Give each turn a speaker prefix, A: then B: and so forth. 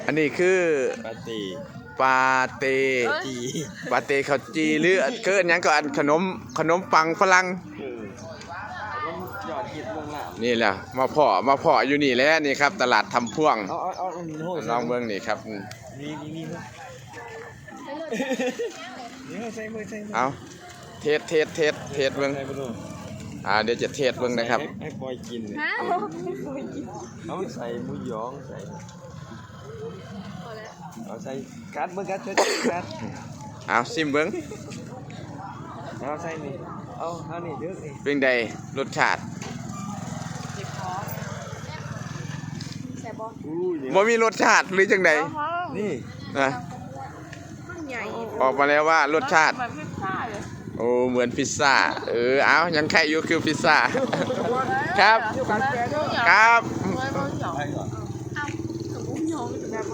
A: อันนี้คือ
B: ปาตี
A: ปาเต
B: จี
A: ปาเตข้าวจีหรือเกินยังก็อันขนมปังฝรั่ง
B: ต้องหยอดหิดลงละ
A: นี่แหละมาเพาะอยู่นี่แหล้วนี่ครับตลาดทำพ่วง
B: เอาโห
A: ลองเบิ่งนี่ครับ
B: นี่ใส่มือ
A: เอาเทสเบิ่ง
B: ใส่มือ
A: เดี๋ยวจะเทสเบิ่งนะครับ
B: ให้ปล่อยกินเอาใส่หมูหยองใส่เอาใส่กัดเบิ่งกัดกัด
A: เอาซิมเบิ่ง
B: เอาใส่นี่เอานี่ดึกนี่
A: เป็นใดรสชาติ
C: แซ่บบ่
A: บ่มีรสชาติหรือจังใด
B: นี่
A: นะ
C: มันใหญ่
A: ออกมาแล้วว่ารสชาติ
C: แบบพิซซ่าเลย
A: โอ้เหมือนพิซซ่าเอายังไข่อยู่คือพิซซ่าครับ ครับ
C: ไม่ต้องหยอก
B: ไปก่อน
C: ถึงอุ้มยองแบบ